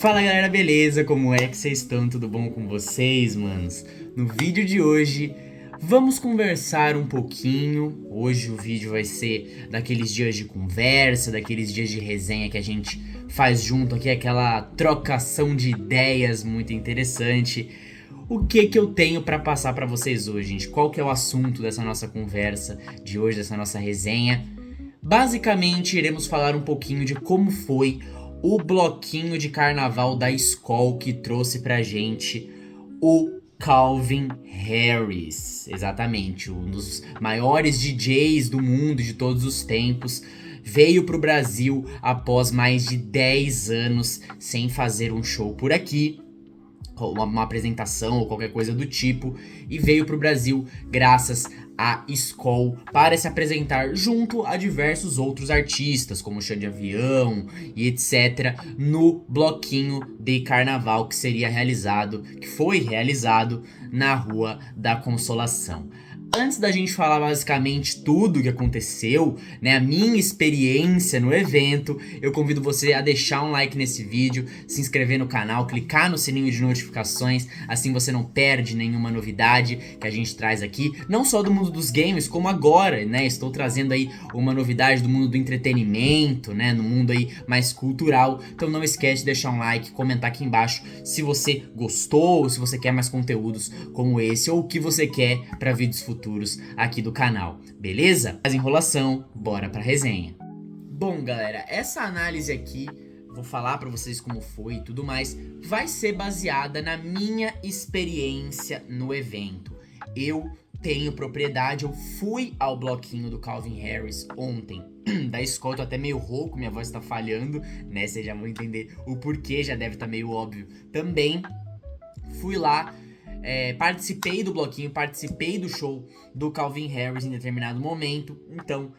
Fala galera, beleza? Como é que vocês estão? Tudo bom com vocês, manos? No vídeo de hoje, vamos conversar um pouquinho. Hoje o vídeo vai ser daqueles dias de conversa, daqueles dias de resenha que a gente faz junto aqui, aquela trocação de ideias muito interessante. O que eu tenho pra passar pra vocês hoje, gente? Qual que é o assunto dessa nossa conversa de hoje, dessa nossa resenha? Basicamente, iremos falar um pouquinho de como foi o bloquinho de carnaval da Skol que trouxe pra gente o Calvin Harris. Exatamente, um dos maiores DJs do mundo de todos os tempos. Veio pro Brasil após mais de 10 anos sem fazer um show por aqui, uma apresentação ou qualquer coisa do tipo, e veio pro Brasil graças a Skol para se apresentar junto a diversos outros artistas, como Xande Avião e etc, no bloquinho de carnaval que foi realizado na Rua da Consolação. Antes da gente falar basicamente tudo o que aconteceu, né, a minha experiência no evento, eu convido você a deixar um like nesse vídeo, se inscrever no canal, clicar no sininho de notificações, assim você não perde nenhuma novidade que a gente traz aqui, não só do mundo dos games, como agora, né, estou trazendo aí uma novidade do mundo do entretenimento, né, no mundo aí mais cultural. Então não esquece de deixar um like, comentar aqui embaixo se você gostou, se você quer mais conteúdos como esse, ou o que você quer para vídeos futuros aqui do canal, beleza? Mais enrolação, bora pra resenha. Bom, galera, essa análise aqui, vou falar pra vocês como foi e tudo mais, vai ser baseada na minha experiência no evento. Eu tenho propriedade, eu fui ao bloquinho do Calvin Harris ontem, da Skol, tô até meio rouco, minha voz tá falhando, né? Vocês já vão entender o porquê, já deve estar meio óbvio também. Fui lá, participei do bloquinho, participei do show do Calvin Harris em determinado momento. Então,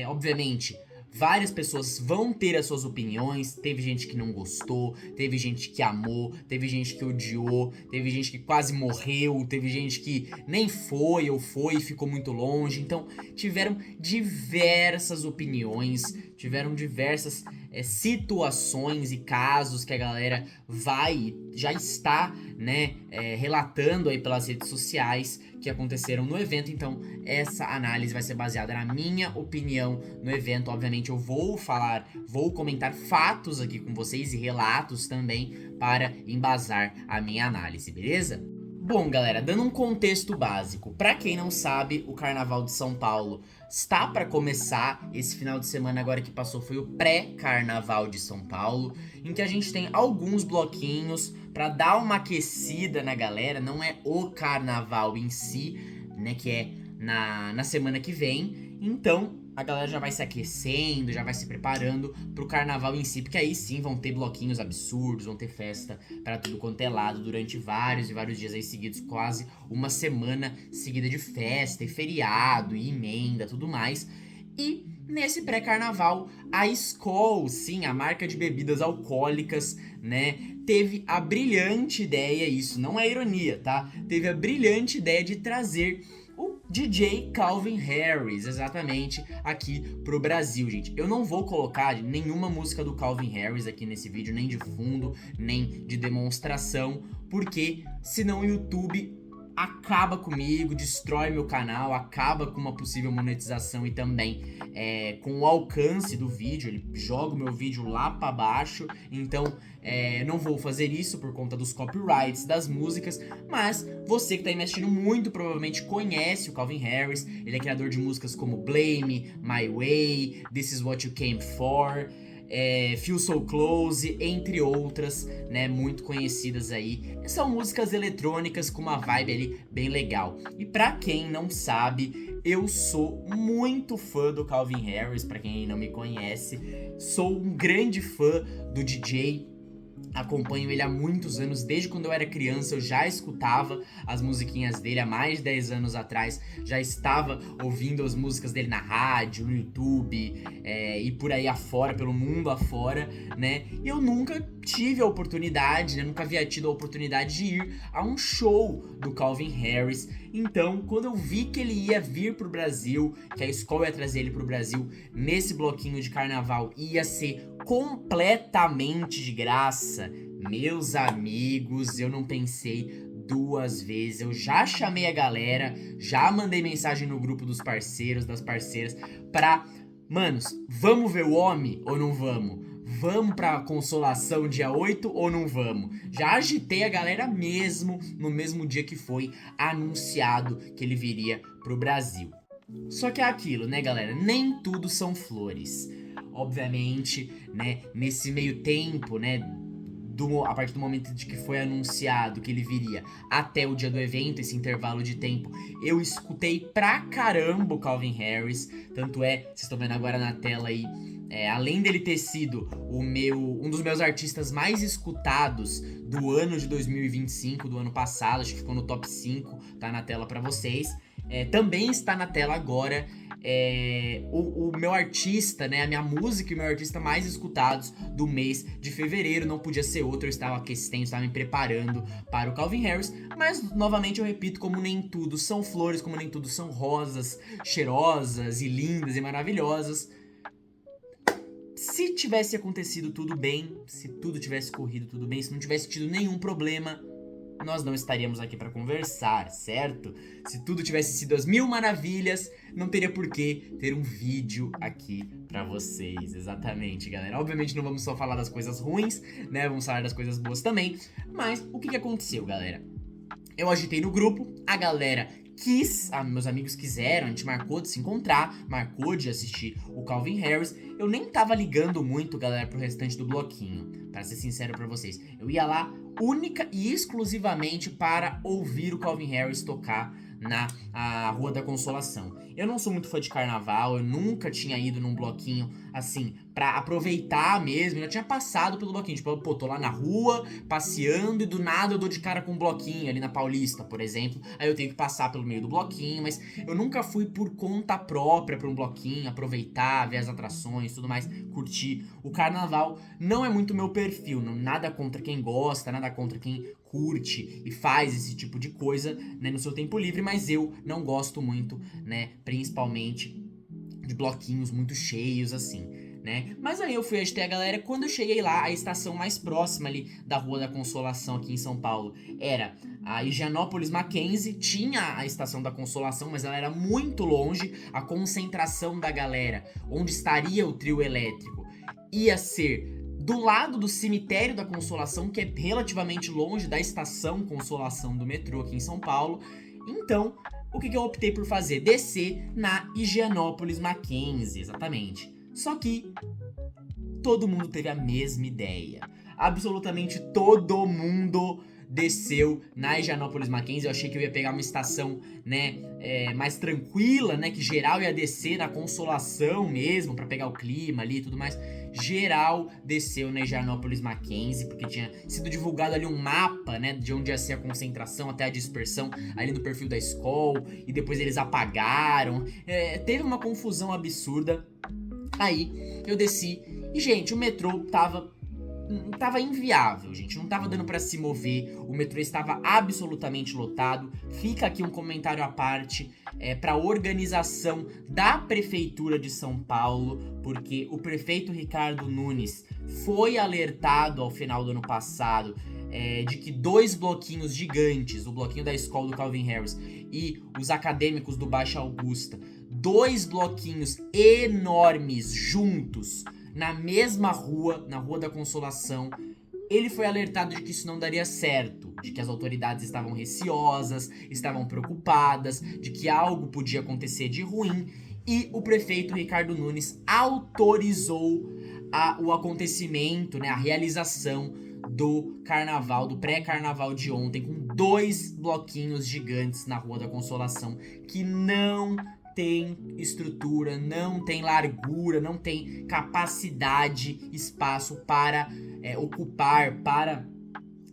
obviamente, várias pessoas vão ter as suas opiniões. Teve gente que não gostou, teve gente que amou, teve gente que odiou, teve gente que quase morreu, teve gente que nem foi ou foi e ficou muito longe. Então, tiveram diversas opiniões, tiveram diversas situações e casos que a galera já está, né, relatando aí pelas redes sociais que aconteceram no evento. Então essa análise vai ser baseada na minha opinião no evento. Obviamente eu vou comentar fatos aqui com vocês e relatos também para embasar a minha análise, beleza? Bom, galera, dando um contexto básico, pra quem não sabe, o Carnaval de São Paulo está para começar. Esse final de semana agora que passou foi o pré-Carnaval de São Paulo, em que a gente tem alguns bloquinhos pra dar uma aquecida na galera. Não é o Carnaval em si, né, que é na semana que vem. Então a galera já vai se aquecendo, já vai se preparando pro carnaval em si, porque aí sim vão ter bloquinhos absurdos, vão ter festa pra tudo quanto é lado durante vários e vários dias aí seguidos, quase uma semana seguida de festa e feriado e emenda, tudo mais. E nesse pré-carnaval, a Skol, sim, a marca de bebidas alcoólicas, né, teve a brilhante ideia, isso não é ironia, tá? Teve a brilhante ideia de trazer o DJ Calvin Harris, exatamente, aqui pro Brasil, gente. Eu não vou colocar nenhuma música do Calvin Harris aqui nesse vídeo, nem de fundo, nem de demonstração, porque senão o YouTube acaba comigo, destrói meu canal, acaba com uma possível monetização e também com o alcance do vídeo, ele joga o meu vídeo lá pra baixo. Então não vou fazer isso por conta dos copyrights das músicas, mas você que tá me assistindo muito provavelmente conhece o Calvin Harris. Ele é criador de músicas como Blame, My Way, This Is What You Came For, Feel So Close, entre outras, né, muito conhecidas aí. São músicas eletrônicas com uma vibe ali bem legal. E pra quem não sabe, eu sou muito fã do Calvin Harris. Pra quem não me conhece, sou um grande fã do DJ. Acompanho ele há muitos anos, desde quando eu era criança eu já escutava as musiquinhas dele. Há mais de 10 anos atrás já estava ouvindo as músicas dele na rádio, no YouTube, e por aí afora, pelo mundo afora, né? E eu nunca tive a oportunidade, né? Nunca havia tido a oportunidade de ir a um show do Calvin Harris. Então, quando eu vi que ele ia vir pro Brasil, que a Skol ia trazer ele pro Brasil nesse bloquinho de carnaval, ia ser completamente de graça. Meus amigos, eu não pensei duas vezes, eu já chamei a galera, já mandei mensagem no grupo dos parceiros, das parceiras, pra... Manos, vamos ver o homem ou não vamos? Vamos pra Consolação dia 8 ou não vamos? Já agitei a galera mesmo no mesmo dia que foi anunciado que ele viria pro Brasil. Só que é aquilo, né, galera? Nem tudo são flores. Obviamente, né, nesse meio tempo, né, a partir do momento de que foi anunciado que ele viria até o dia do evento, esse intervalo de tempo, eu escutei pra caramba o Calvin Harris. Tanto é, vocês estão vendo agora na tela aí, além dele ter sido um dos meus artistas mais escutados do ano de 2025, do ano passado, acho que ficou no top 5, tá na tela pra vocês. Também está na tela agora o meu artista, né, a minha música e o meu artista mais escutados do mês de fevereiro. Não podia ser outro, eu estava aquecendo, estava me preparando para o Calvin Harris. Mas, novamente, eu repito, como nem tudo são flores, como nem tudo são rosas, cheirosas e lindas e maravilhosas. Se tivesse acontecido tudo bem, se tudo tivesse corrido tudo bem, se não tivesse tido nenhum problema, nós não estaríamos aqui pra conversar, certo? Se tudo tivesse sido às mil maravilhas, não teria por que ter um vídeo aqui pra vocês. Exatamente, galera. Obviamente não vamos só falar das coisas ruins, né? Vamos falar das coisas boas também. Mas o que aconteceu, galera? Eu agitei no grupo, a galera quis, meus amigos quiseram, a gente marcou de se encontrar, marcou de assistir o Calvin Harris. Eu nem tava ligando muito, galera, pro restante do bloquinho, pra ser sincero pra vocês. Eu ia lá única e exclusivamente para ouvir o Calvin Harris tocar na Rua da Consolação. Eu não sou muito fã de carnaval, eu nunca tinha ido num bloquinho assim, pra aproveitar mesmo. Eu já tinha passado pelo bloquinho, tipo, pô, tô lá na rua, passeando e do nada eu dou de cara com um bloquinho ali na Paulista, por exemplo. Aí eu tenho que passar pelo meio do bloquinho, mas eu nunca fui por conta própria pra um bloquinho, aproveitar, ver as atrações, tudo mais, curtir. O carnaval não é muito meu perfil, nada contra quem gosta, nada contra quem curte e faz esse tipo de coisa, né, no seu tempo livre, mas eu não gosto muito, né, principalmente de bloquinhos muito cheios assim, né? Mas aí eu fui agitei a galera. Quando eu cheguei lá, a estação mais próxima ali da Rua da Consolação aqui em São Paulo era a Higienópolis Mackenzie. Tinha a estação da Consolação, mas ela era muito longe. A concentração da galera, onde estaria o trio elétrico, ia ser do lado do cemitério da Consolação, que é relativamente longe da estação Consolação do metrô aqui em São Paulo. Então, o que eu optei por fazer? Descer na Higienópolis Mackenzie, exatamente. Só que todo mundo teve a mesma ideia. Absolutamente todo mundo desceu na Higienópolis Mackenzie. Eu achei que eu ia pegar uma estação, né, mais tranquila, né, que geral ia descer na Consolação mesmo, pra pegar o clima ali e tudo mais. Geral desceu na Higienópolis Mackenzie, porque tinha sido divulgado ali um mapa, né, de onde ia ser a concentração até a dispersão ali no perfil da escola, e depois eles apagaram. Teve uma confusão absurda. Aí eu desci e, gente, o metrô tava inviável, gente, não tava dando pra se mover, o metrô estava absolutamente lotado. Fica aqui um comentário à parte pra organização da Prefeitura de São Paulo, porque o prefeito Ricardo Nunes foi alertado ao final do ano passado de que 2 bloquinhos gigantes, o bloquinho da escola do Calvin Harris e os acadêmicos do Baixa Augusta, 2 bloquinhos enormes juntos na mesma rua, na Rua da Consolação, ele foi alertado de que isso não daria certo, de que as autoridades estavam receosas, estavam preocupadas, de que algo podia acontecer de ruim, e o prefeito Ricardo Nunes autorizou o acontecimento, né, a realização do carnaval, do pré-carnaval de ontem, com 2 bloquinhos gigantes na Rua da Consolação, que não tem estrutura, não tem largura, não tem capacidade, espaço para ocupar, para,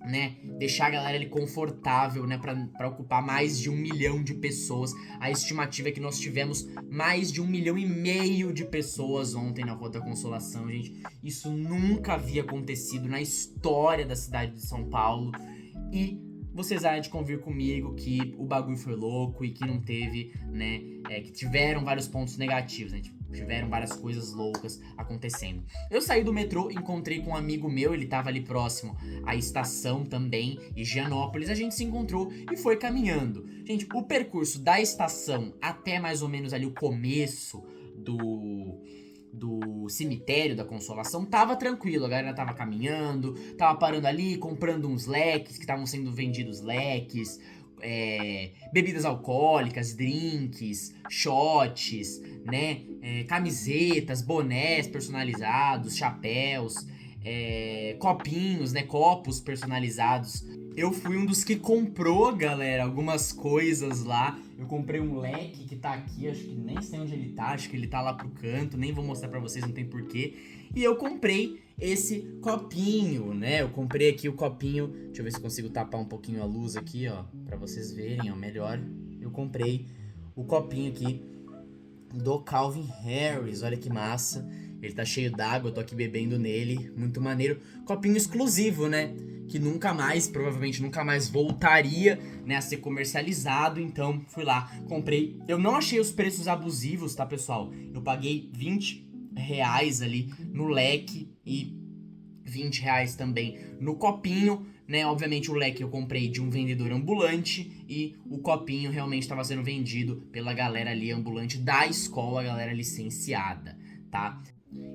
né, deixar a galera ali confortável, né, pra ocupar mais de 1 milhão de pessoas. A estimativa é que nós tivemos mais de 1,5 milhão de pessoas ontem na Rua da Consolação, gente. Isso nunca havia acontecido na história da cidade de São Paulo. E vocês há de convir comigo que o bagulho foi louco e que não teve, né, que tiveram vários pontos negativos, né? Tiveram várias coisas loucas acontecendo. Eu saí do metrô, encontrei com um amigo meu, ele tava ali próximo à estação também, Higienópolis. A gente se encontrou e foi caminhando. Gente, o percurso da estação até mais ou menos ali o começo do cemitério da Consolação tava tranquilo, a galera tava caminhando, tava parando ali, comprando uns leques, que estavam sendo vendidos leques, bebidas alcoólicas, drinks, shots, né, camisetas, bonés personalizados, chapéus, copinhos, né, copos personalizados. Eu fui um dos que comprou, galera, algumas coisas lá. Eu comprei um leque que tá aqui, acho que nem sei onde ele tá, acho que ele tá lá pro canto, nem vou mostrar pra vocês, não tem porquê. E eu comprei esse copinho, né? Eu comprei aqui o copinho, deixa eu ver se consigo tapar um pouquinho a luz aqui, ó, pra vocês verem, ó, melhor. Eu comprei o copinho aqui do Calvin Harris, olha que massa. Ele tá cheio d'água, eu tô aqui bebendo nele, muito maneiro. Copinho exclusivo, né? Que nunca mais, provavelmente nunca mais voltaria, né, a ser comercializado. Então fui lá, comprei. Eu não achei os preços abusivos, tá, pessoal? Eu paguei R$20 ali no leque e R$20 também no copinho, né? Obviamente o leque eu comprei de um vendedor ambulante e o copinho realmente estava sendo vendido pela galera ali ambulante da escola, a galera licenciada, tá?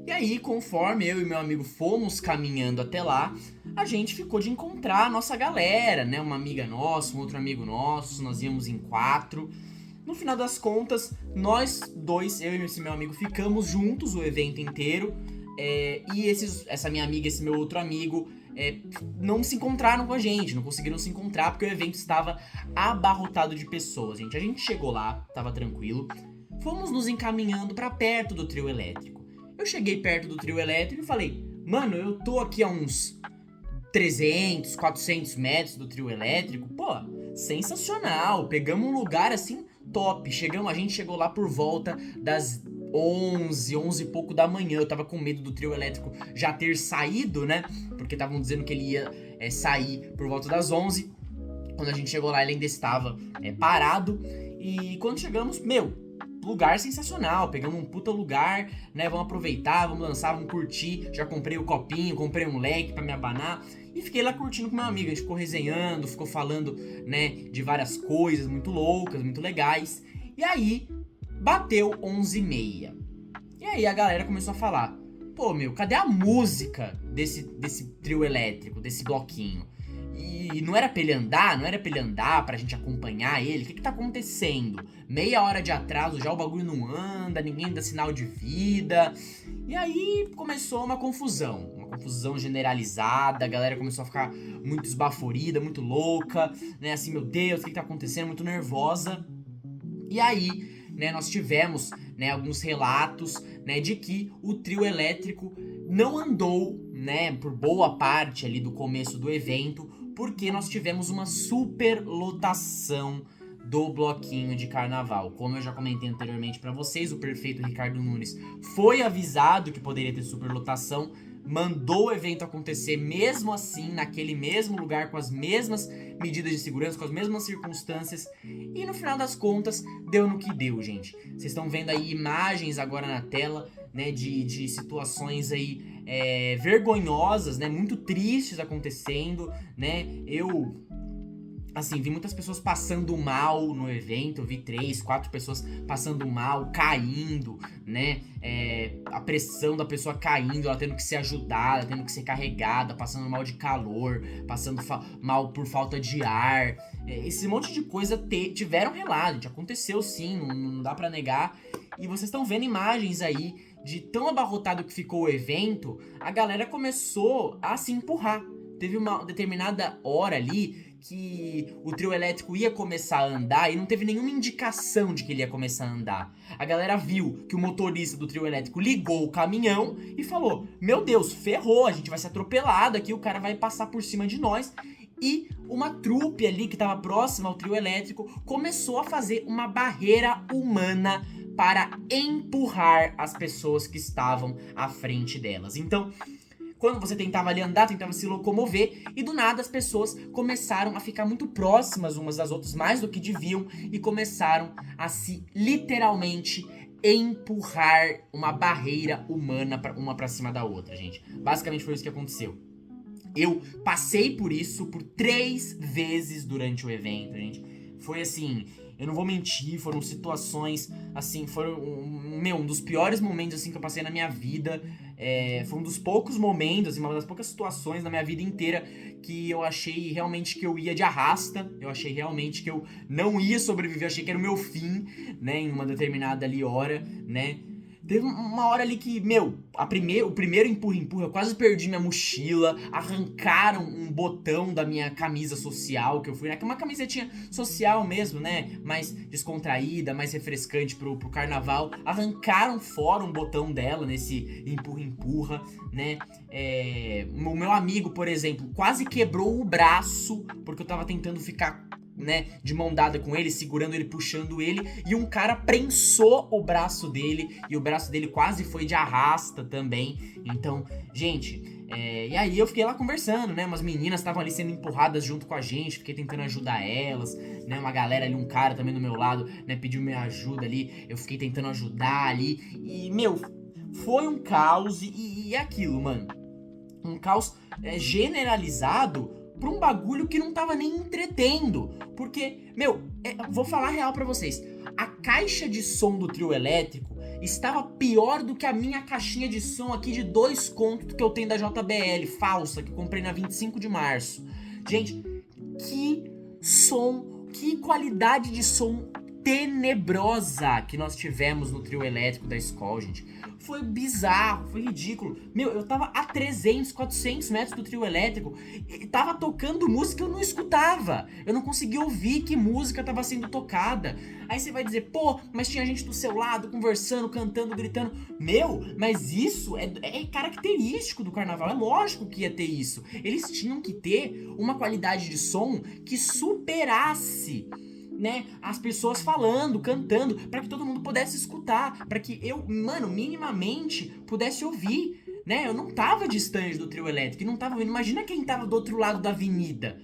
E aí, conforme eu e meu amigo fomos caminhando até lá, a gente ficou de encontrar a nossa galera, né? Uma amiga nossa, um outro amigo nosso, nós íamos em 4. No final das contas, nós dois, eu e esse meu amigo, ficamos juntos o evento inteiro. E essa minha amiga e esse meu outro amigo não se encontraram com a gente, não conseguiram se encontrar porque o evento estava abarrotado de pessoas, gente. A gente chegou lá, tava tranquilo, fomos nos encaminhando pra perto do trio elétrico. Eu cheguei perto do trio elétrico e falei, mano, eu tô aqui a uns 300, 400 metros do trio elétrico, pô, sensacional, pegamos um lugar assim top, a gente chegou lá por volta das 11 e pouco da manhã, eu tava com medo do trio elétrico já ter saído, né, porque estavam dizendo que ele ia sair por volta das 11, quando a gente chegou lá ele ainda estava parado, e quando chegamos, lugar sensacional, pegamos um puta lugar, né, vamos aproveitar, vamos lançar, vamos curtir, já comprei o copinho, comprei um leque pra me abanar, e fiquei lá curtindo com meu amigo, a gente ficou resenhando, ficou falando, né, de várias coisas muito loucas, muito legais, e aí, bateu 11h30, e aí a galera começou a falar, pô, cadê a música desse trio elétrico, desse bloquinho? E não era pra ele andar, pra gente acompanhar ele, o que tá acontecendo? Meia hora de atraso, já o bagulho não anda, ninguém dá sinal de vida. E aí começou uma confusão generalizada, a galera começou a ficar muito esbaforida, muito louca, né, assim, meu Deus, o que tá acontecendo, muito nervosa. E aí, né, nós tivemos, né, alguns relatos, né, de que o trio elétrico não andou, né, por boa parte ali do começo do evento, porque nós tivemos uma superlotação do bloquinho de carnaval. Como eu já comentei anteriormente pra vocês, o prefeito Ricardo Nunes foi avisado que poderia ter superlotação, mandou o evento acontecer mesmo assim, naquele mesmo lugar, com as mesmas medidas de segurança, com as mesmas circunstâncias, e no final das contas, deu no que deu, gente. Vocês estão vendo aí imagens agora na tela, né, de situações aí vergonhosas, né, muito tristes acontecendo, né, assim, vi muitas pessoas passando mal no evento, eu vi 3, 4 pessoas passando mal, caindo, né, a pressão da pessoa caindo, ela tendo que ser ajudada, tendo que ser carregada, passando mal de calor, passando mal por falta de ar, esse monte de coisa tiveram relato, gente, aconteceu sim, não dá pra negar, e vocês estão vendo imagens aí de tão abarrotado que ficou o evento, a galera começou a se empurrar. Teve uma determinada hora ali que o trio elétrico ia começar a andar e não teve nenhuma indicação de que ele ia começar a andar. A galera viu que o motorista do trio elétrico ligou o caminhão e falou, meu Deus, ferrou, a gente vai ser atropelado aqui, o cara vai passar por cima de nós. E uma trupe ali que estava próxima ao trio elétrico começou a fazer uma barreira humana para empurrar as pessoas que estavam à frente delas. Então, quando você tentava ali andar, tentava se locomover, e do nada as pessoas começaram a ficar muito próximas umas das outras, mais do que deviam, e começaram a se literalmente empurrar uma barreira humana uma pra cima da outra, gente. Basicamente foi isso que aconteceu. Eu passei por isso por 3 vezes durante o evento, gente. Foi assim, eu não vou mentir, foram situações, assim, foram, um dos piores momentos, assim, que eu passei na minha vida. Foi um dos poucos momentos, assim, uma das poucas situações na minha vida inteira que eu achei realmente que eu ia de arrasta. Eu achei realmente que eu não ia sobreviver, eu achei que era o meu fim, né, em uma determinada ali hora, né. Teve uma hora ali que, o primeiro empurra-empurra, eu quase perdi minha mochila, arrancaram um botão da minha camisa social que eu fui, né? Que é uma camisetinha social mesmo, né? Mais descontraída, mais refrescante pro carnaval. Arrancaram fora um botão dela nesse empurra-empurra, né? O meu amigo, por exemplo, quase quebrou o braço porque eu tava tentando ficar, né, de mão dada com ele, segurando ele, puxando ele, e um cara prensou o braço dele, e o braço dele quase foi de arrasta também. Então, gente, e aí eu fiquei lá conversando, né, umas meninas estavam ali sendo empurradas junto com a gente, fiquei tentando ajudar elas, né, uma galera ali, um cara também do meu lado, né, pediu minha ajuda ali, eu fiquei tentando ajudar ali, e, foi um caos, e aquilo, mano, um caos generalizado pra um bagulho que não tava nem entretendo. Porque, vou falar a real pra vocês. A caixa de som do trio elétrico estava pior do que a minha caixinha de som aqui de 2 contos que eu tenho da JBL, falsa, que eu comprei na 25 de março. Gente, que som, que qualidade de som tenebrosa que nós tivemos no trio elétrico da escola, gente. Foi bizarro, foi ridículo. Eu tava a 300, 400 metros do trio elétrico e tava tocando música que eu não escutava. Eu não conseguia ouvir que música tava sendo tocada. Aí você vai dizer, pô, mas tinha gente do seu lado conversando, cantando, gritando. Mas isso é característico do carnaval. É lógico que ia ter isso. Eles tinham que ter uma qualidade de som que superasse, né, as pessoas falando, cantando, pra que todo mundo pudesse escutar, pra que eu, minimamente pudesse ouvir, né? Eu não tava distante do trio elétrico, não tava vendo. Imagina quem tava do outro lado da avenida.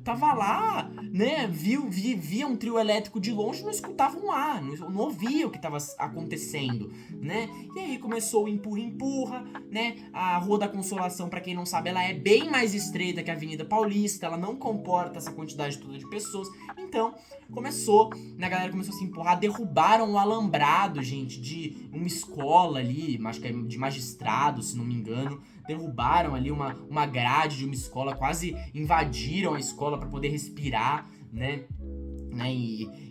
Tava lá, né? Via um trio elétrico de longe, não escutava um ar, não ouvia o que tava acontecendo, né? E aí começou o empurra-empurra, né? A Rua da Consolação, pra quem não sabe, ela é bem mais estreita que a Avenida Paulista, ela não comporta essa quantidade toda de pessoas. Então, a galera começou a se empurrar, derrubaram o alambrado, gente, de uma escola ali, acho que é de magistrado, se não me engano. Derrubaram ali uma grade de uma escola, quase invadiram a escola pra poder respirar, né?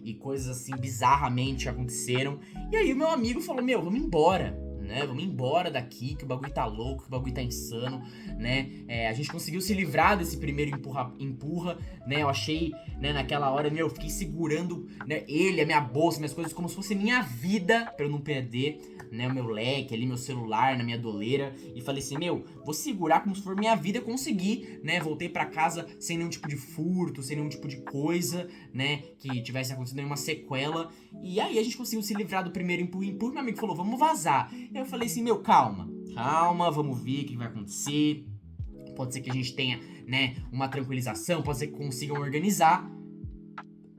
E coisas assim bizarramente aconteceram. E aí o meu amigo falou, vamos embora, né? Vamos embora daqui, que o bagulho tá louco, que o bagulho tá insano, né? A gente conseguiu se livrar desse primeiro empurra, né? Eu achei, né, naquela hora, eu fiquei segurando, né, ele, a minha bolsa, minhas coisas, como se fosse minha vida, pra eu não perder, né, o meu leque ali, meu celular na minha doleira, e falei assim, vou segurar como se for minha vida, consegui, né? Voltei pra casa sem nenhum tipo de furto, sem nenhum tipo de coisa, né, que tivesse acontecido nenhuma sequela. E aí a gente conseguiu se livrar do primeiro empurra, meu amigo falou, vamos vazar. Eu falei assim, calma, vamos ver o que vai acontecer. Pode ser que a gente tenha, né, uma tranquilização, pode ser que consigam organizar.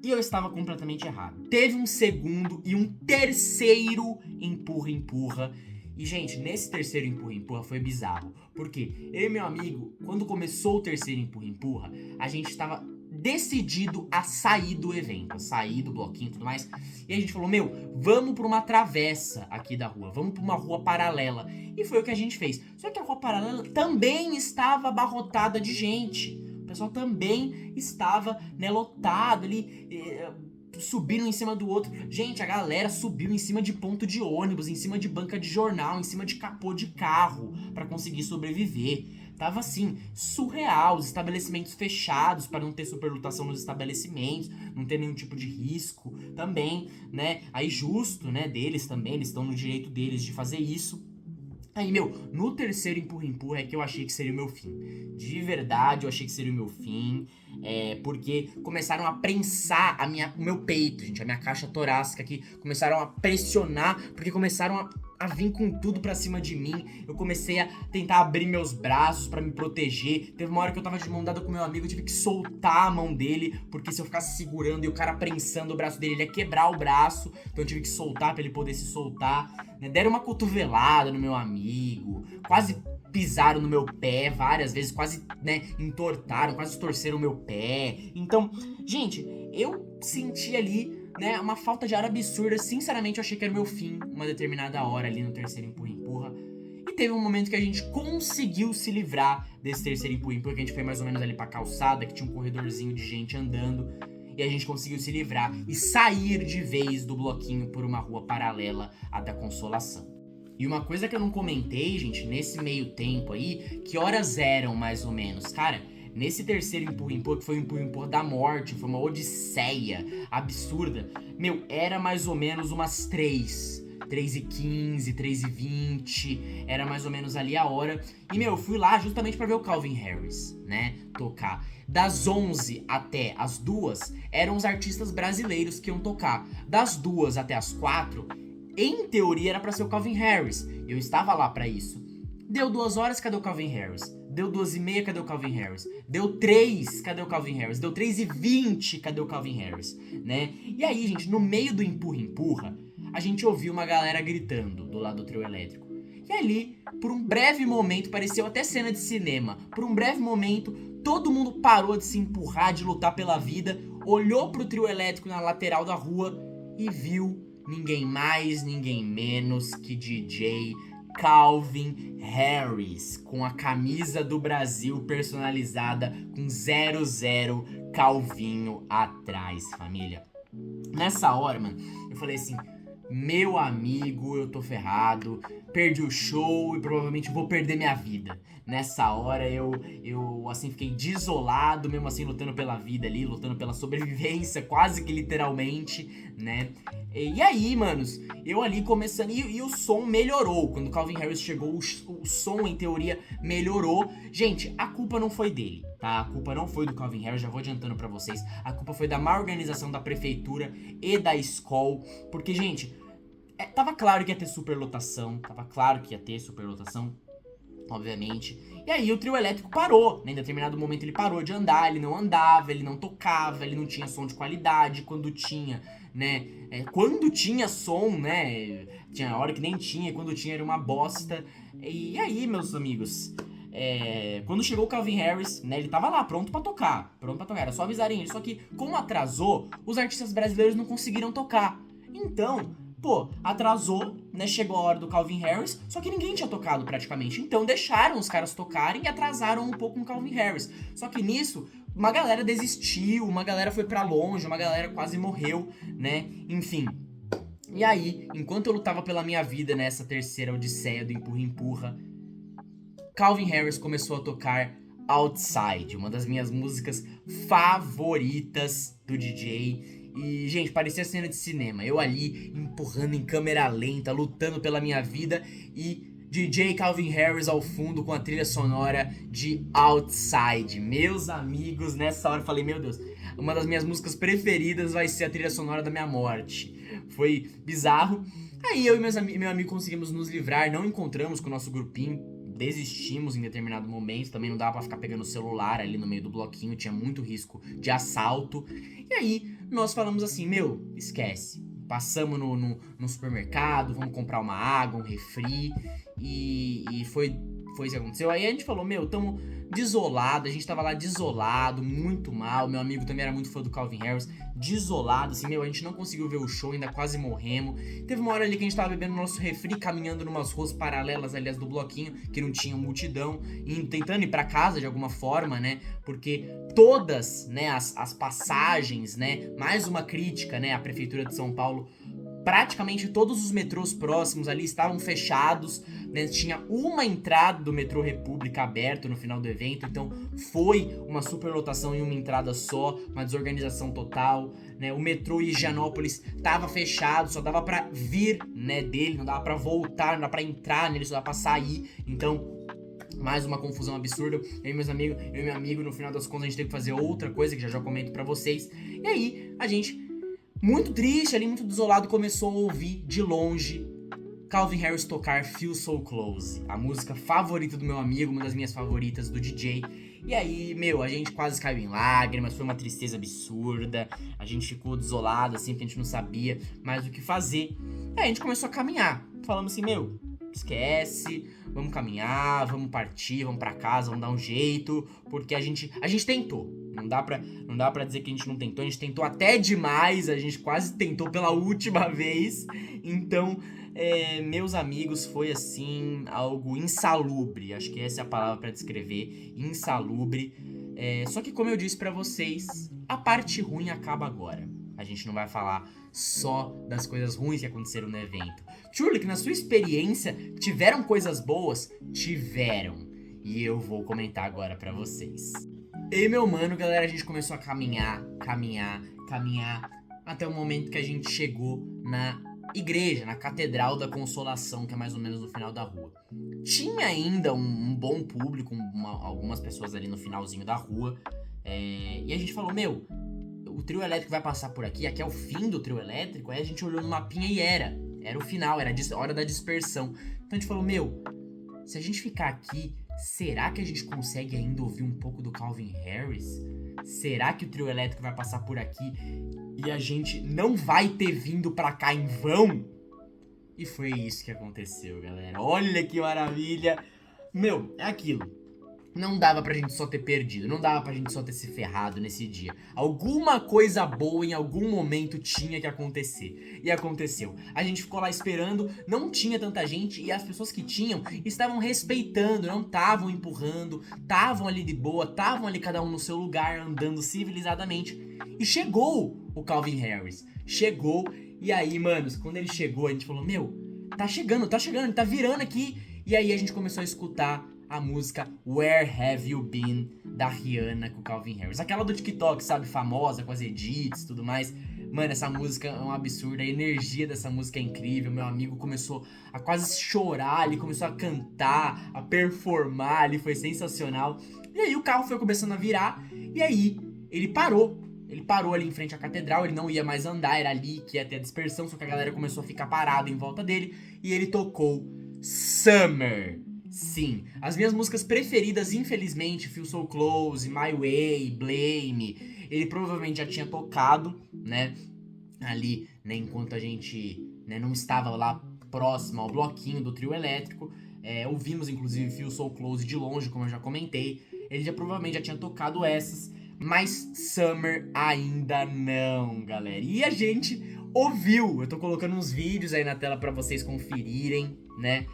E eu estava completamente errado. Teve um segundo e um terceiro empurra-empurra. E, gente, nesse terceiro empurra-empurra foi bizarro. Porque eu e meu amigo, quando começou o terceiro empurra-empurra, a gente estava decidido a sair do evento, a sair do bloquinho e tudo mais. E a gente falou, vamos pra uma travessa aqui da rua, vamos pra uma rua paralela. E foi o que a gente fez. Só que a rua paralela também estava abarrotada de gente. O pessoal também estava, né, lotado ali, subiram em cima do outro. Gente, a galera subiu em cima de ponto de ônibus, em cima de banca de jornal, em cima de capô de carro pra conseguir sobreviver. Tava assim, surreal, os estabelecimentos fechados para não ter superlotação nos estabelecimentos, não ter nenhum tipo de risco também, né? Aí justo, né, deles também, eles estão no direito deles de fazer isso. Aí, meu, no terceiro empurra-empurra é que eu achei que seria o meu fim. De verdade, eu achei que seria o meu fim. Porque começaram a prensar o meu peito, gente, a minha caixa torácica aqui. Começaram a pressionar, porque começaram a vir com tudo pra cima de mim. Eu comecei a tentar abrir meus braços pra me proteger. Teve uma hora que eu tava de mão dada com meu amigo, eu tive que soltar a mão dele, porque se eu ficasse segurando e o cara prensando o braço dele, ele ia quebrar o braço. Então eu tive que soltar pra ele poder se soltar, né? Deram uma cotovelada no meu amigo, quase pisaram no meu pé várias vezes, quase, né, entortaram, quase torceram o meu pé. Então, gente, eu senti ali, né, uma falta de ar absurda. Sinceramente, eu achei que era o meu fim, uma determinada hora ali no terceiro empurra-empurra. E teve um momento que a gente conseguiu se livrar desse terceiro empurra-empurra, que a gente foi mais ou menos ali pra calçada, que tinha um corredorzinho de gente andando. E a gente conseguiu se livrar e sair de vez do bloquinho por uma rua paralela à da Consolação. E uma coisa que eu não comentei, gente, nesse meio tempo aí, que horas eram mais ou menos? Cara, nesse terceiro empurra-empurra, que foi o empurra-empurra da morte, foi uma odisseia absurda, meu, era mais ou menos umas 3h15, 3h20, era mais ou menos ali a hora. E, meu, eu fui lá justamente pra ver o Calvin Harris, né, tocar. Das 11 até as 2 eram os artistas brasileiros que iam tocar. Das 2 até as 4, em teoria era pra ser o Calvin Harris. Eu estava lá pra isso. Deu 2 horas, cadê o Calvin Harris? Deu 2h30, cadê o Calvin Harris? Deu 3, cadê o Calvin Harris? Deu 3h20, cadê o Calvin Harris? Né? E aí, gente, no meio do empurra-empurra, a gente ouviu uma galera gritando do lado do trio elétrico. E ali, por um breve momento, pareceu até cena de cinema. Por um breve momento, todo mundo parou de se empurrar, de lutar pela vida, olhou pro trio elétrico na lateral da rua e viu ninguém mais, ninguém menos que DJ Calvin Harris, com a camisa do Brasil personalizada com 00 Calvinho atrás, família. Nessa hora, mano, eu falei assim, meu amigo, eu tô ferrado, perdi o show e provavelmente vou perder minha vida. Nessa hora eu assim, fiquei desolado, mesmo assim, lutando pela vida ali, lutando pela sobrevivência, quase que literalmente, né? E aí, manos, eu ali começando, e o som melhorou. Quando o Calvin Harris chegou, o som, em teoria, melhorou. Gente, a culpa não foi dele, tá? A culpa não foi do Calvin Harris, já vou adiantando pra vocês. A culpa foi da má organização da prefeitura e da escola, porque, gente, tava claro que ia ter superlotação, obviamente. E aí o trio elétrico parou, né? Em determinado momento ele parou de andar, ele não andava, ele não tocava, ele não tinha som de qualidade. Quando tinha, né? Quando tinha som, né? Tinha hora que nem tinha, quando tinha era uma bosta. E aí, meus amigos, quando chegou o Calvin Harris, né? Ele tava lá, pronto pra tocar, era só avisarem ele. Só que, como atrasou, os artistas brasileiros não conseguiram tocar. Então, pô, atrasou, né? Chegou a hora do Calvin Harris, só que ninguém tinha tocado praticamente. Então deixaram os caras tocarem e atrasaram um pouco com o Calvin Harris. Só que nisso, uma galera desistiu, uma galera foi pra longe, uma galera quase morreu, né? Enfim. E aí, enquanto eu lutava pela minha vida nessa terceira odisseia do empurra-empurra, Calvin Harris começou a tocar Outside, uma das minhas músicas favoritas do DJ. E, gente, parecia cena de cinema. Eu ali, empurrando em câmera lenta, lutando pela minha vida. E DJ Calvin Harris ao fundo com a trilha sonora de Outside. Meus amigos, nessa hora eu falei, meu Deus, uma das minhas músicas preferidas vai ser a trilha sonora da minha morte. Foi bizarro. Aí eu e meu amigo conseguimos nos livrar, não encontramos com o nosso grupinho. Desistimos em determinado momento, também não dava pra ficar pegando o celular ali no meio do bloquinho, tinha muito risco de assalto. E aí, nós falamos assim, meu, esquece. Passamos no supermercado, vamos comprar uma água, um refri, e foi isso que aconteceu. Aí a gente falou, meu, tamo desolado, a gente tava lá desolado, muito mal. Meu amigo também era muito fã do Calvin Harris, desolado, assim, meu, a gente não conseguiu ver o show, ainda quase morremos. Teve uma hora ali que a gente tava bebendo nosso refri, caminhando numas ruas paralelas, aliás, do bloquinho, que não tinha multidão, e tentando ir pra casa de alguma forma, né, porque todas, né, as passagens, né, mais uma crítica, né, à Prefeitura de São Paulo, praticamente todos os metrôs próximos ali estavam fechados, né? Tinha uma entrada do metrô República aberto no final do evento, então foi uma superlotação em uma entrada só, uma desorganização total, né? O metrô Higienópolis tava fechado, só dava pra vir, né, dele, não dava pra voltar, não dava pra entrar nele, só dava pra sair, então mais uma confusão absurda. Eu e meu amigo, no final das contas, a gente teve que fazer outra coisa, que já comento pra vocês. E aí, a gente, muito triste ali, muito desolado, começou a ouvir de longe Calvin Harris tocar Feel So Close, a música favorita do meu amigo, uma das minhas favoritas do DJ. E aí, a gente quase caiu em lágrimas, foi uma tristeza absurda, a gente ficou desolado, assim, porque a gente não sabia mais o que fazer. E aí a gente começou a caminhar, falamos assim, esquece, vamos caminhar, vamos partir, vamos pra casa, vamos dar um jeito, porque a gente tentou. Não dá pra dizer que a gente não tentou, a gente tentou até demais, a gente quase tentou pela última vez. Então, meus amigos, foi assim, algo insalubre, acho que essa é a palavra pra descrever, insalubre. Só que como eu disse pra vocês, a parte ruim acaba agora. A gente não vai falar só das coisas ruins que aconteceram no evento. Churlik, na sua experiência, tiveram coisas boas? Tiveram. E eu vou comentar agora pra vocês. E meu mano, galera, a gente começou a caminhar, até o momento que a gente chegou na igreja, na Catedral da Consolação, que é mais ou menos no final da rua. Tinha ainda um bom público, algumas pessoas ali no finalzinho da rua, e a gente falou, o trio elétrico vai passar por aqui é o fim do trio elétrico. Aí a gente olhou no mapinha e era o final, era a hora da dispersão. Então a gente falou, se a gente ficar aqui, será que a gente consegue ainda ouvir um pouco do Calvin Harris? Será que o trio elétrico vai passar por aqui e a gente não vai ter vindo pra cá em vão? E foi isso que aconteceu, galera. Olha que maravilha. É aquilo. Não dava pra gente só ter perdido, não dava pra gente só ter se ferrado nesse dia. Alguma coisa boa em algum momento tinha que acontecer. E aconteceu. A gente ficou lá esperando, não tinha tanta gente e as pessoas que tinham estavam respeitando, não estavam empurrando, estavam ali de boa, estavam ali cada um no seu lugar, andando civilizadamente. E chegou o Calvin Harris. Chegou, e aí, manos, quando ele chegou, a gente falou, tá chegando, ele tá virando aqui. E aí a gente começou a escutar a música Where Have You Been, da Rihanna com o Calvin Harris. Aquela do TikTok, sabe, famosa, com as edits e tudo mais. Mano, essa música é um absurdo, a energia dessa música é incrível. Meu amigo começou a quase chorar, ele começou a cantar, a performar, ali foi sensacional. E aí o carro foi começando a virar, e aí ele parou. Ele parou ali em frente à catedral, ele não ia mais andar, era ali que ia ter a dispersão, só que a galera começou a ficar parada em volta dele, e ele tocou Summer. Sim, as minhas músicas preferidas, infelizmente, Feel So Close, My Way, Blame, ele provavelmente já tinha tocado, né, ali, né, enquanto a gente, né, não estava lá próximo ao bloquinho do trio elétrico. Ouvimos, inclusive, Feel So Close de longe, como eu já comentei, ele provavelmente já tinha tocado essas, mas Summer ainda não, galera, e a gente ouviu, eu tô colocando uns vídeos aí na tela pra vocês conferirem, né.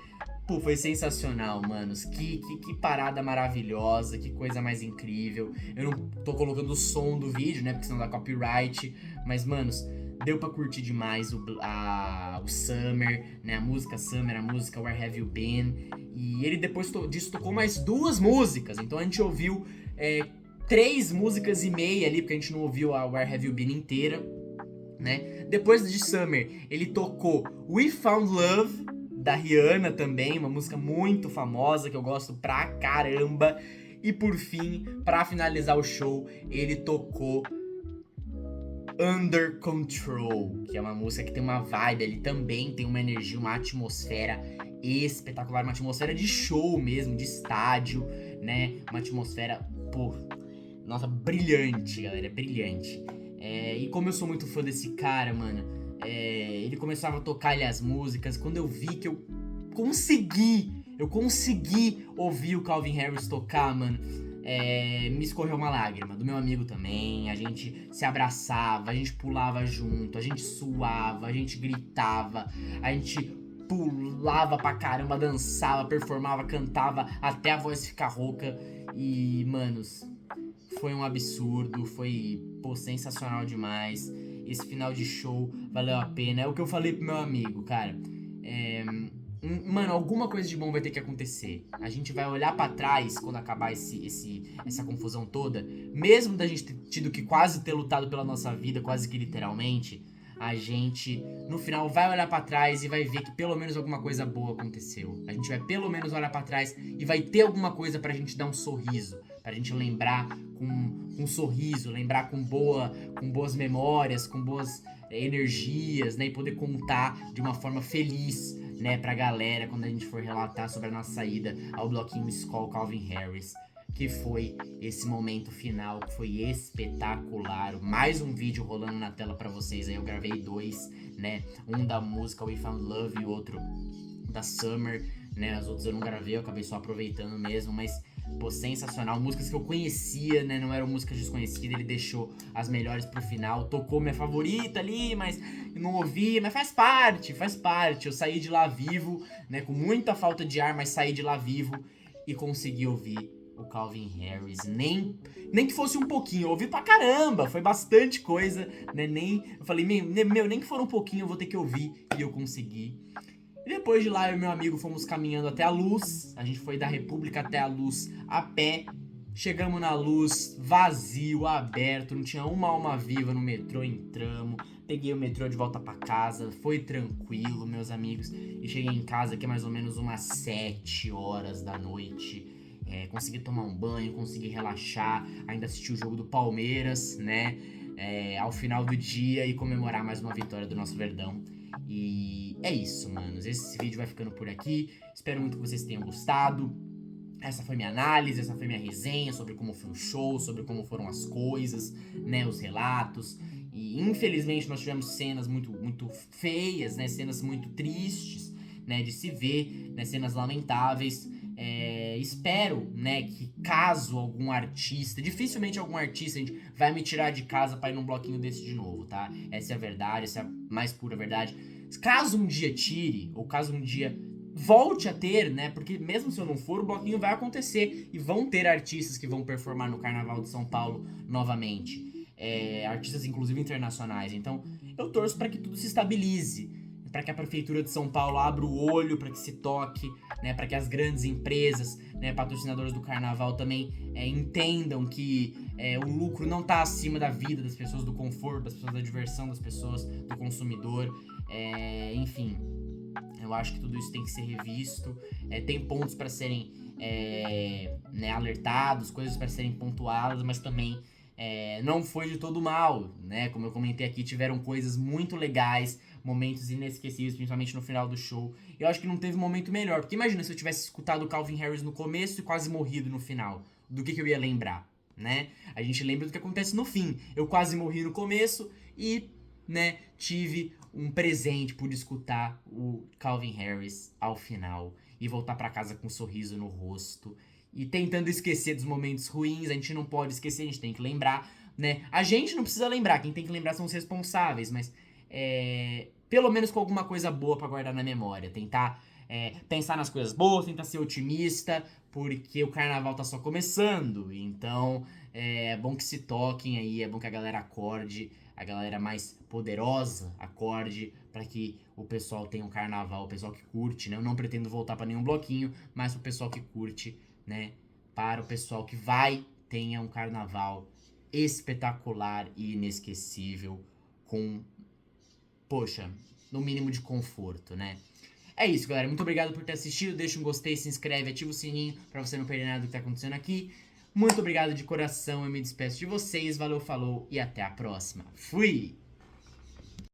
Pô, foi sensacional, manos. Que parada maravilhosa, que coisa mais incrível. Eu não tô colocando o som do vídeo, né, porque senão dá copyright. Mas, manos, deu pra curtir demais o Summer, né, a música Summer, a música Where Have You Been. E ele depois disso tocou mais 2 músicas. Então a gente ouviu 3 músicas e meia ali, porque a gente não ouviu a Where Have You Been inteira, né. Depois de Summer, ele tocou We Found Love, da Rihanna também, uma música muito famosa que eu gosto pra caramba. E por fim, pra finalizar o show, ele tocou Under Control, que é uma música que tem uma vibe ali também, tem uma energia, uma atmosfera espetacular, uma atmosfera de show mesmo, de estádio, né? Uma atmosfera, nossa, brilhante, galera, brilhante. E como eu sou muito fã desse cara, mano, ele começava a tocar ali as músicas. Quando eu vi que eu consegui ouvir o Calvin Harris tocar, mano, me escorreu uma lágrima, do meu amigo também. A gente se abraçava, a gente pulava junto, a gente suava, a gente gritava, a gente pulava pra caramba, dançava, performava, cantava até a voz ficar rouca. E, manos, foi um absurdo, foi, sensacional demais. esse final de show valeu a pena. É o que eu falei pro meu amigo, cara. Mano, alguma coisa de bom vai ter que acontecer. A gente vai olhar pra trás quando acabar essa confusão toda. Mesmo da gente ter tido que quase ter lutado pela nossa vida, quase que literalmente, a gente no final vai olhar pra trás e vai ver que pelo menos alguma coisa boa aconteceu. A gente vai pelo menos olhar pra trás e vai ter alguma coisa pra gente dar um sorriso, pra gente lembrar com um sorriso, lembrar com boas memórias, com boas energias, né, e poder contar de uma forma feliz, né, pra galera quando a gente for relatar sobre a nossa saída ao bloquinho Skol Calvin Harris, que foi esse momento final, que foi espetacular. Mais um vídeo rolando na tela pra vocês aí, eu gravei 2, né, um da música We Found Love e o outro da Summer, né, os outros eu não gravei, eu acabei só aproveitando mesmo, mas, pô, sensacional, músicas que eu conhecia, né, não eram músicas desconhecidas, ele deixou as melhores pro final, tocou minha favorita ali, mas não ouvi, mas faz parte, eu saí de lá vivo, né, com muita falta de ar, mas saí de lá vivo e consegui ouvir o Calvin Harris, nem que fosse um pouquinho, eu ouvi pra caramba, foi bastante coisa, né, eu falei, nem que for um pouquinho eu vou ter que ouvir, e eu consegui. E depois de lá eu e meu amigo fomos caminhando até a Luz, a gente foi da República até a Luz a pé, chegamos na Luz, vazio, aberto, não tinha uma alma viva no metrô, entramos, peguei o metrô de volta pra casa, foi tranquilo, meus amigos, e cheguei em casa que é mais ou menos umas 7 horas da noite. Consegui tomar um banho, consegui relaxar, ainda assisti o jogo do Palmeiras, né, ao final do dia e comemorar mais uma vitória do nosso Verdão. E é isso, manos, esse vídeo vai ficando por aqui, espero muito que vocês tenham gostado. Essa foi minha análise, essa foi minha resenha sobre como foi o show, sobre como foram as coisas, né, os relatos. E infelizmente nós tivemos cenas muito feias, né, cenas muito tristes, né, de se ver, né, cenas lamentáveis. Espero, né, que caso algum artista, dificilmente algum artista, a gente vai me tirar de casa pra ir num bloquinho desse de novo, tá? Essa é a verdade, essa é a mais pura verdade. Caso um dia tire, ou caso um dia volte a ter, né? Porque mesmo se eu não for, o bloquinho vai acontecer e vão ter artistas que vão performar no Carnaval de São Paulo novamente. Artistas, inclusive, internacionais. Então, eu torço para que tudo se estabilize, para que a Prefeitura de São Paulo abra o olho para que se toque, né? Para que as grandes empresas, né, patrocinadoras do Carnaval também entendam que o lucro não tá acima da vida das pessoas, do conforto das pessoas, da diversão das pessoas, do consumidor. Enfim, eu acho que tudo isso tem que ser revisto. Tem pontos para serem né, alertados, coisas para serem pontuadas, mas também não foi de todo mal, né? Como eu comentei aqui, tiveram coisas muito legais, momentos inesquecíveis, principalmente no final do show. Eu acho que não teve momento melhor, porque imagina se eu tivesse escutado o Calvin Harris no começo e quase morrido no final. Do que eu ia lembrar, né? A gente lembra do que acontece no fim. Eu quase morri no começo e, né, tive um presente por escutar o Calvin Harris ao final e voltar pra casa com um sorriso no rosto e tentando esquecer dos momentos ruins. A gente não pode esquecer, a gente tem que lembrar, né? A gente não precisa lembrar, quem tem que lembrar são os responsáveis, mas pelo menos com alguma coisa boa pra guardar na memória, tentar pensar nas coisas boas, tentar ser otimista, porque o carnaval tá só começando. Então é bom que se toquem aí, é bom que a galera acorde, a galera mais poderosa acorde, pra que o pessoal tenha um carnaval, o pessoal que curte, né? Eu não pretendo voltar pra nenhum bloquinho, mas o pessoal que curte, né? Para o pessoal que vai, tenha um carnaval espetacular e inesquecível, com, poxa, no mínimo de conforto, né? É isso, galera. Muito obrigado por ter assistido. Deixa um gostei, se inscreve, ativa o sininho pra você não perder nada do que tá acontecendo aqui. Muito obrigado de coração. Eu me despeço de vocês. Valeu, falou e até a próxima. Fui!